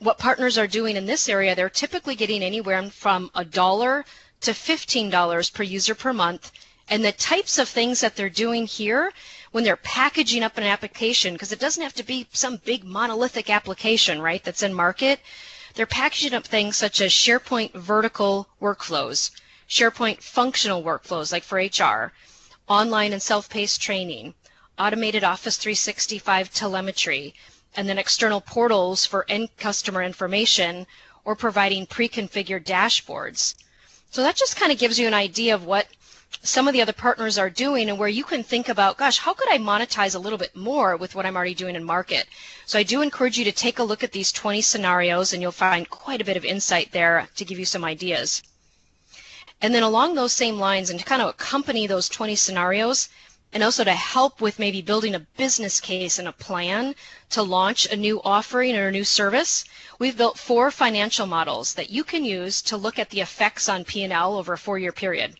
what partners are doing in this area, they're typically getting anywhere from $1 to $15 per user per month. And the types of things that they're doing here when they're packaging up an application, because it doesn't have to be some big monolithic application, right, that's in market. They're packaging up things such as SharePoint vertical workflows, SharePoint functional workflows like for HR, online and self-paced training, automated Office 365 telemetry, and then external portals for end customer information or providing pre-configured dashboards. So that just kind of gives you an idea of what some of the other partners are doing and where you can think about, gosh, how could I monetize a little bit more with what I'm already doing in market? So I do encourage you to take a look at these 20 scenarios and you'll find quite a bit of insight there to give you some ideas. And then along those same lines, and to kind of accompany those 20 scenarios, and also to help with maybe building a business case and a plan to launch a new offering or a new service, we've built 4 financial models that you can use to look at the effects on P&L over a 4-year period.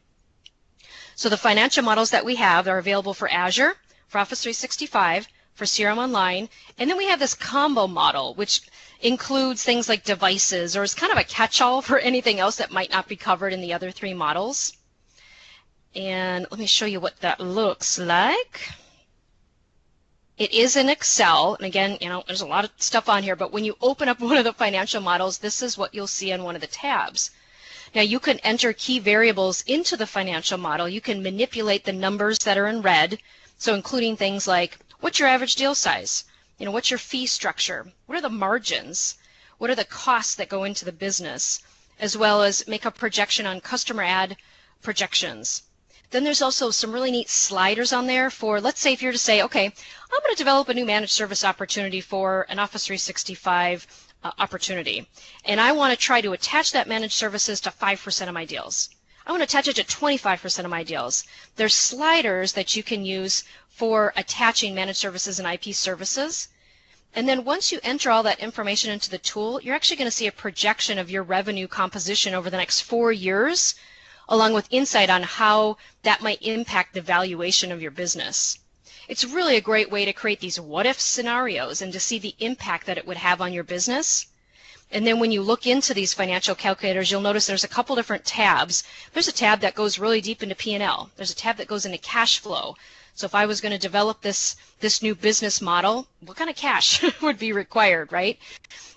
So the financial models that we have are available for Azure, for Office 365, for CRM Online, and then we have this combo model, which includes things like devices, or is kind of a catch-all for anything else that might not be covered in the other 3 models. And let me show you what that looks like. It is in Excel, and again, there's a lot of stuff on here, but when you open up one of the financial models, this is what you'll see on one of the tabs. Now you can enter key variables into the financial model. You can manipulate the numbers that are in red, so including things like, what's your average deal size? What's your fee structure? What are the margins? What are the costs that go into the business? As well as make a projection on customer ad projections. Then there's also some really neat sliders on there for, let's say if you're to say, okay, I'm going to develop a new managed service opportunity for an Office 365 opportunity, and I want to try to attach that managed services to 5% of my deals. I want to attach it to 25% of my deals. There's sliders that you can use for attaching managed services and IP services. And then once you enter all that information into the tool, you're actually going to see a projection of your revenue composition over the next 4 years, along with insight on how that might impact the valuation of your business. It's really a great way to create these what-if scenarios and to see the impact that it would have on your business. And then when you look into these financial calculators, you'll notice there's a couple different tabs. There's a tab that goes really deep into P&L. There's a tab that goes into cash flow. So if I was going to develop this new business model, what kind of cash would be required, right?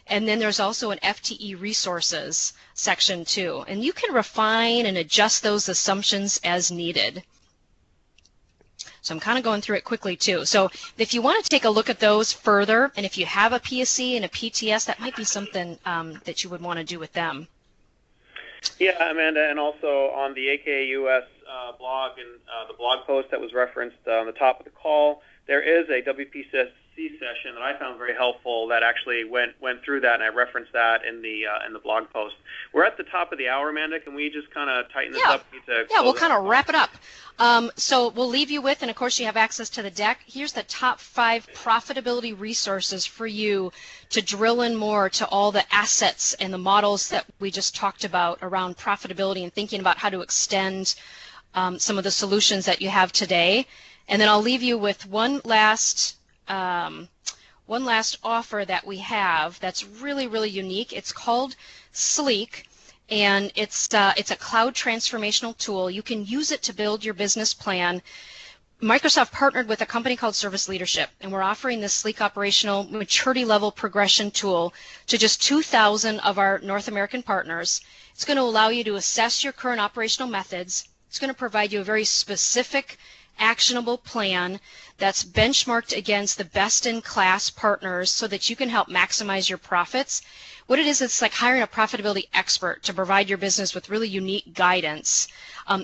And then there's also an FTE resources section too. And you can refine and adjust those assumptions as needed. So I'm kind of going through it quickly too. So if you want to take a look at those further, and if you have a PSC and a PTS, that might be something that you would want to do with them. Yeah, Amanda, and also on the AKUS blog and the blog post that was referenced on the top of the call, there is a WPC session that I found very helpful that actually went through that, and I referenced that in the blog post. We're at the top of the hour, Amanda. Can we just kind of tighten this up? Yeah, we'll kind of wrap it up. So we'll leave you with, and of course you have access to the deck. Here's the top 5 profitability resources for you to drill in more to all the assets and the models that we just talked about around profitability and thinking about how to extend some of the solutions that you have today. And then I'll leave you with one last offer that we have that's really, really unique. It's called Sleek, and it's a cloud transformational tool. You can use it to build your business plan. Microsoft partnered with a company called Service Leadership, and we're offering this Sleek operational maturity level progression tool to just 2,000 of our North American partners. It's going to allow you to assess your current operational methods. It's going to provide you a very specific, actionable plan that's benchmarked against the best-in-class partners so that you can help maximize your profits. What it is, it's like hiring a profitability expert to provide your business with really unique guidance.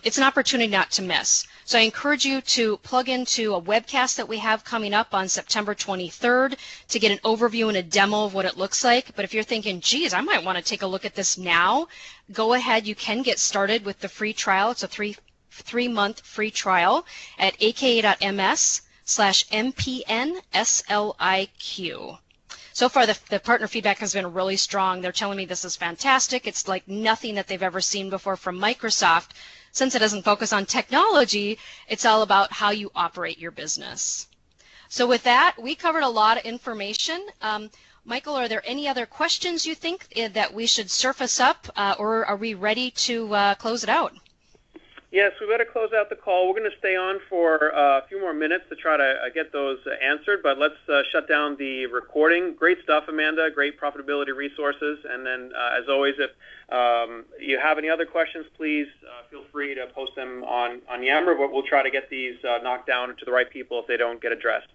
It's an opportunity not to miss. So I encourage you to plug into a webcast that we have coming up on September 23rd to get an overview and a demo of what it looks like. But if you're thinking, geez, I might want to take a look at this now, go ahead. You can get started with the free trial. It's a three-month free trial at aka.ms/mpnsliq. So far, the partner feedback has been really strong. They're telling me this is fantastic. It's like nothing that they've ever seen before from Microsoft. Since it doesn't focus on technology, it's all about how you operate your business. So with that, we covered a lot of information. Michael, are there any other questions you think that we should surface up, or are we ready to close it out? Yes, we better close out the call. We're going to stay on for a few more minutes to try to get those answered, but let's shut down the recording. Great stuff, Amanda. Great profitability resources. And then, as always, if you have any other questions, please feel free to post them on Yammer, but we'll try to get these knocked down to the right people if they don't get addressed.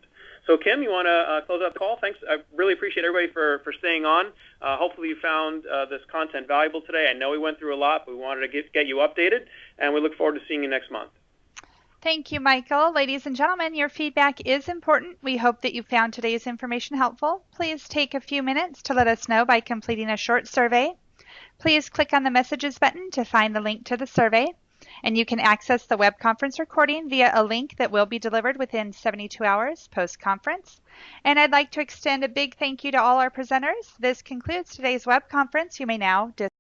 So, Kim, you want to close out the call? Thanks. I really appreciate everybody for staying on. Hopefully you found this content valuable today. I know we went through a lot, but we wanted to get you updated, and we look forward to seeing you next month. Thank you, Michael. Ladies and gentlemen, your feedback is important. We hope that you found today's information helpful. Please take a few minutes to let us know by completing a short survey. Please click on the Messages button to find the link to the survey, and you can access the web conference recording via a link that will be delivered within 72 hours post-conference. And I'd like to extend a big thank you to all our presenters. This concludes today's web conference. You may now disconnect.